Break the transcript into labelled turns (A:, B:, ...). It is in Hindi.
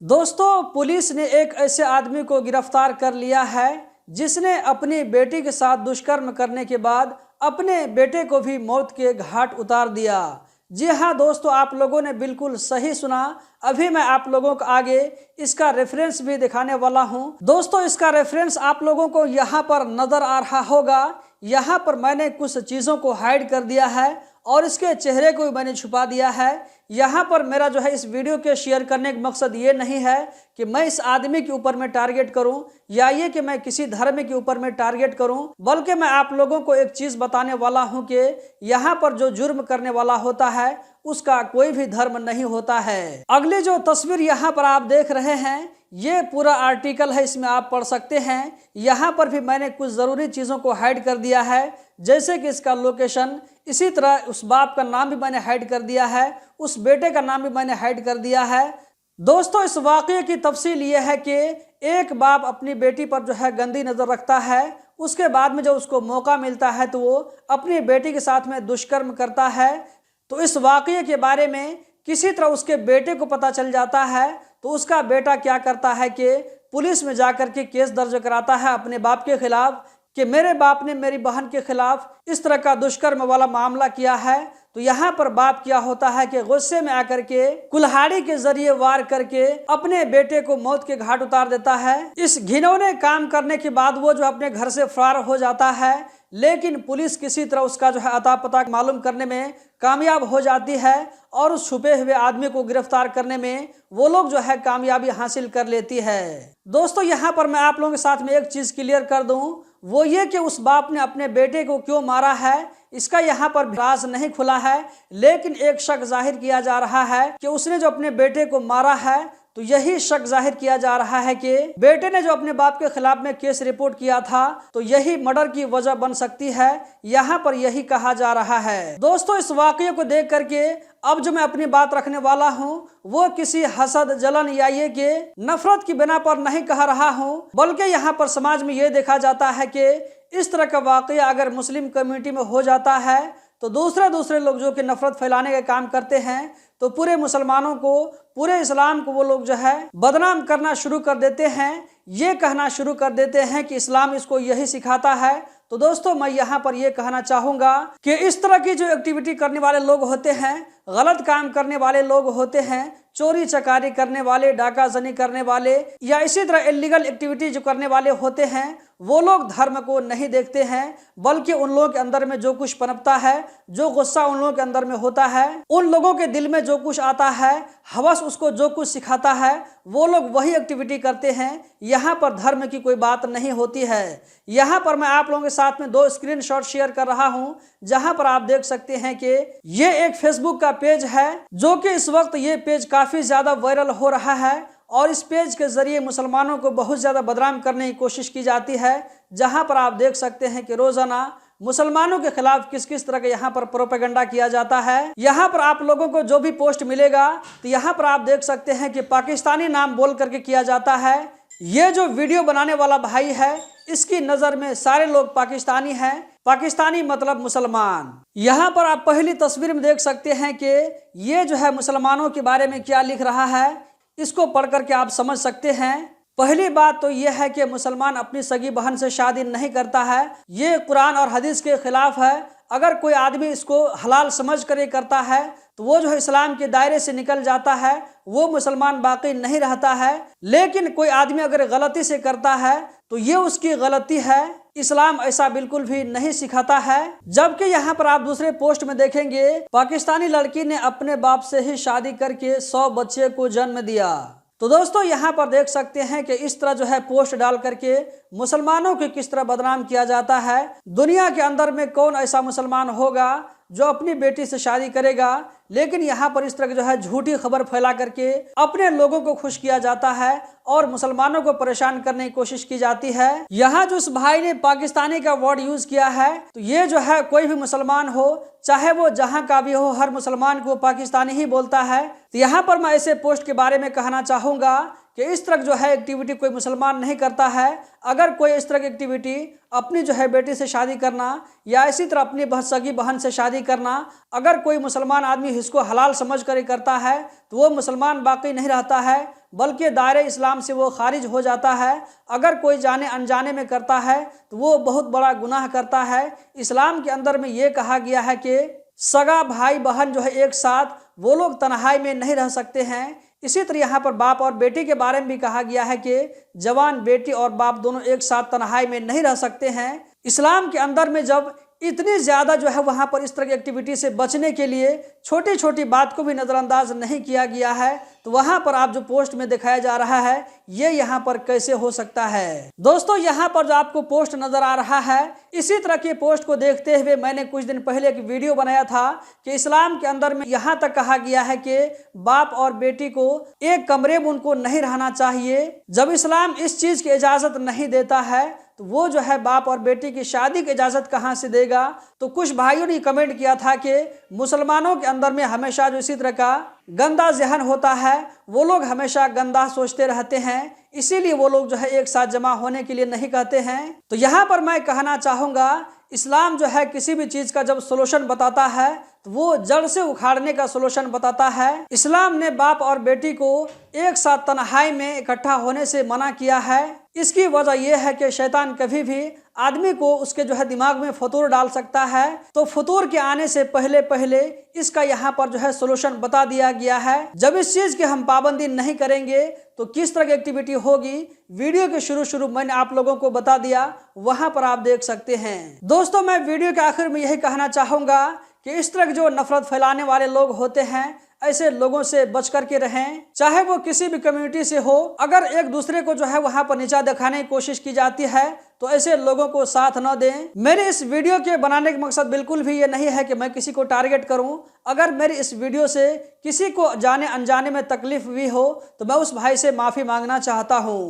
A: दोस्तों, पुलिस ने एक ऐसे आदमी को गिरफ्तार कर लिया है जिसने अपनी बेटी के साथ दुष्कर्म करने के बाद अपने बेटे को भी मौत के घाट उतार दिया। जी हाँ दोस्तों, आप लोगों ने बिल्कुल सही सुना। अभी मैं आप लोगों को आगे इसका रेफरेंस भी दिखाने वाला हूँ। दोस्तों, इसका रेफरेंस आप लोगों को यहाँ पर नजर आ रहा होगा। यहाँ पर मैंने कुछ चीज़ों को हाइड कर दिया है और इसके चेहरे को भी मैंने छुपा दिया है। यहाँ पर मेरा जो है इस वीडियो के शेयर करने का मकसद ये नहीं है कि मैं इस आदमी के ऊपर में टारगेट करूं या ये कि मैं किसी धर्म के ऊपर में टारगेट करूं, बल्कि मैं आप लोगों को एक चीज़ बताने वाला हूं कि यहाँ पर जो जुर्म करने वाला होता है उसका कोई भी धर्म नहीं होता है। अगली जो तस्वीर यहाँ पर आप देख रहे हैं, ये पूरा आर्टिकल है, इसमें आप पढ़ सकते हैं। यहाँ पर भी मैंने कुछ ज़रूरी चीज़ों को हाइड कर दिया है, जैसे कि इसका लोकेशन, इसी तरह उस बाप का नाम भी मैंने हाइड कर दिया है, उस बेटे का नाम भी मैंने हाइड कर दिया है। दोस्तों, इस वाक़ये की तफसील ये है कि एक बाप अपनी बेटी पर जो है गंदी नज़र रखता है, उसके बाद में जब उसको मौका मिलता है तो वो अपनी बेटी के साथ में दुष्कर्म करता है। तो इस वाक़ये के बारे में किसी तरह उसके बेटे को पता चल जाता है, तो उसका बेटा क्या करता है कि पुलिस में जाकर के केस दर्ज कराता है अपने बाप के खिलाफ कि मेरे बाप ने मेरी बहन के खिलाफ इस तरह का दुष्कर्म वाला मामला किया है। तो यहाँ पर बाप क्या होता है कि गुस्से में आकर के कुल्हाड़ी के जरिए वार करके अपने बेटे को मौत के घाट उतार देता है। इस घिनौने काम करने के बाद वो जो अपने घर से फरार हो जाता है, लेकिन पुलिस किसी तरह उसका जो है अता पता मालूम करने में कामयाब हो जाती है और उस छुपे हुए आदमी को गिरफ्तार करने में वो लोग जो है कामयाबी हासिल कर लेती है। दोस्तों, यहाँ पर मैं आप लोगों के साथ में एक चीज़ क्लियर कर दूं, वो ये कि उस बाप ने अपने बेटे को क्यों मारा है, इसका यहाँ पर राज नहीं खुला है, लेकिन एक शक जाहिर किया जा रहा है कि उसने जो अपने बेटे को मारा है, तो यही शक जाहिर किया जा रहा है कि बेटे ने जो अपने बाप के खिलाफ में केस रिपोर्ट किया था, तो यही मर्डर की वजह बन सकती है। यहाँ पर यही कहा जा रहा है। दोस्तों, इस वाकये को देख करके अब जो मैं अपनी बात रखने वाला हूँ वो किसी हसद, जलन या ये कि नफरत की बिना पर नहीं कह रहा हूँ, बल्कि यहाँ पर समाज में ये देखा जाता है कि इस तरह का वाकया अगर मुस्लिम कम्युनिटी में हो जाता है तो दूसरे लोग जो कि नफरत फैलाने का काम करते हैं, तो पूरे मुसलमानों को, पूरे इस्लाम को वो लोग जो है बदनाम करना शुरू कर देते हैं, ये कहना शुरू कर देते हैं कि इस्लाम इसको यही सिखाता है। तो दोस्तों, मैं यहाँ पर ये कहना चाहूँगा कि इस तरह की जो एक्टिविटी करने वाले लोग होते हैं, गलत काम करने वाले लोग होते हैं, चोरी चकारी करने वाले, डाकाजनी करने वाले या इसी तरह इलीगल एक्टिविटी जो करने वाले होते हैं, वो लोग धर्म को नहीं देखते हैं, बल्कि उन लोगों के अंदर में जो कुछ पनपता है, जो गुस्सा उन लोगों के अंदर में होता है, उन लोगों के दिल में जो कुछ आता है, हवस उसको जो कुछ सिखाता है, वो लोग वही एक्टिविटी करते हैं। यहाँ पर धर्म की कोई बात नहीं होती है। यहाँ पर मैं आप लोगों के साथ में 2 स्क्रीनशॉट शेयर कर रहा हूँ, जहाँ पर आप देख सकते हैं कि ये एक फेसबुक का पेज है, जो कि इस वक्त ये पेज काफ़ी ज़्यादा वायरल हो रहा है और इस पेज के जरिए मुसलमानों को बहुत ज़्यादा बदनाम करने की कोशिश की जाती है। जहाँ पर आप देख सकते हैं कि रोज़ाना मुसलमानों के खिलाफ किस किस तरह का यहाँ पर प्रोपेगेंडा किया जाता है। यहाँ पर आप लोगों को जो भी पोस्ट मिलेगा, तो यहाँ पर आप देख सकते हैं कि पाकिस्तानी नाम बोल करके किया जाता है। ये जो वीडियो बनाने वाला भाई है, इसकी नज़र में सारे लोग पाकिस्तानी हैं। पाकिस्तानी मतलब मुसलमान। यहाँ पर आप पहली तस्वीर में देख सकते हैं कि ये जो है मुसलमानों के बारे में क्या लिख रहा है, इसको पढ़ करके आप समझ सकते हैं। पहली बात तो यह है कि मुसलमान अपनी सगी बहन से शादी नहीं करता है, ये कुरान और हदीस के खिलाफ है। अगर कोई आदमी इसको हलाल समझ कर करता है तो वो जो है इस्लाम के दायरे से निकल जाता है, वो मुसलमान बाकी नहीं रहता है। लेकिन कोई आदमी अगर गलती से करता है तो ये उसकी गलती है, इस्लाम ऐसा बिल्कुल भी नहीं सिखाता है। जबकि यहाँ पर आप दूसरे पोस्ट में देखेंगे, पाकिस्तानी लड़की ने अपने बाप से ही शादी करके 100 बच्चे को जन्म दिया। तो दोस्तों, यहाँ पर देख सकते हैं कि इस तरह जो है पोस्ट डाल करके मुसलमानों को किस तरह बदनाम किया जाता है। दुनिया के अंदर में कौन ऐसा मुसलमान होगा जो अपनी बेटी से शादी करेगा, लेकिन यहाँ पर इस तरह की जो है झूठी खबर फैला करके अपने लोगों को खुश किया जाता है और मुसलमानों को परेशान करने की कोशिश की जाती है। यहाँ जो इस भाई ने पाकिस्तानी का वर्ड यूज किया है, तो ये जो है कोई भी मुसलमान हो, चाहे वो जहाँ का भी हो, हर मुसलमान को पाकिस्तानी ही बोलता है। तो यहाँ पर मैं ऐसे पोस्ट के बारे में कहना चाहूँगा कि इस तरह जो है एक्टिविटी कोई मुसलमान नहीं करता है। अगर कोई इस तरह की एक्टिविटी अपनी जो है बेटी से शादी करना या इसी तरह अपनी सगी बहन से शादी करना, अगर कोई मुसलमान आदमी इसको हलाल समझ कर करता है तो वो मुसलमान बाकी नहीं रहता है, बल्कि दायरे इस्लाम से वो खारिज हो जाता है। अगर कोई जाने अनजाने में करता है तो वो बहुत बड़ा गुनाह करता है। इस्लाम के अंदर में ये कहा गया है कि सगा भाई बहन जो है एक साथ, वो लोग तन्हाई में नहीं रह सकते हैं। इसी तरह यहाँ पर बाप और बेटी के बारे में भी कहा गया है कि जवान बेटी और बाप दोनों एक साथ तन्हाई में नहीं रह सकते हैं। इस्लाम के अंदर में जब इतनी ज़्यादा जो है वहाँ पर इस तरह की एक्टिविटी से बचने के लिए छोटी छोटी बात को भी नज़रअंदाज नहीं किया गया है, तो वहाँ पर आप जो पोस्ट में दिखाया जा रहा है ये यहाँ पर कैसे हो सकता है। दोस्तों यहाँ पर जो आपको पोस्ट नज़र आ रहा है, इसी तरह के पोस्ट को देखते हुए मैंने कुछ दिन पहले एक वीडियो बनाया था कि इस्लाम के अंदर में यहाँ तक कहा गया है कि बाप और बेटी को एक कमरे में उनको नहीं रहना चाहिए। जब इस्लाम इस चीज़ की इजाज़त नहीं देता है तो वो जो है बाप और बेटी की शादी की इजाज़त कहाँ से देगा। तो कुछ भाइयों ने कमेंट किया था कि मुसलमानों के अंदर में हमेशा जो इसी तरह का गंदा ज़हन होता है, वो लोग हमेशा गंदा सोचते रहते हैं, इसीलिए वो लोग जो है एक साथ जमा होने के लिए नहीं कहते हैं। तो यहाँ पर मैं कहना चाहूँगा, इस्लाम जो है किसी भी चीज़ का जब सोल्यूशन बताता है तो वो जड़ से उखाड़ने का सोल्यूशन बताता है। इस्लाम ने बाप और बेटी को एक साथ तन्हाई में इकट्ठा होने से मना किया है। इसकी वजह यह है कि शैतान कभी भी आदमी को उसके जो है दिमाग में फतूर डाल सकता है। तो फतूर के आने से पहले पहले इसका यहाँ पर जो है सोल्यूशन बता दिया गया है। जब इस चीज़ की हम पाबंदी नहीं करेंगे तो किस तरह की एक्टिविटी होगी, वीडियो के शुरू मैंने आप लोगों को बता दिया, वहां पर आप देख सकते हैं। दोस्तों मैं वीडियो के आखिर में यही कहना चाहूँगा कि इस तरह जो नफरत फैलाने वाले लोग होते हैं, ऐसे लोगों से बच करके रहें, चाहे वो किसी भी कम्युनिटी से हो। अगर एक दूसरे को जो है वहां पर नीचा दिखाने की कोशिश की जाती है तो ऐसे लोगों को साथ न दें। मेरे इस वीडियो के बनाने का मकसद बिल्कुल भी ये नहीं है कि मैं किसी को टारगेट करूं। अगर मेरी इस वीडियो से किसी को जाने अनजाने में तकलीफ हुई हो तो मैं उस भाई से माफ़ी मांगना चाहता हूं।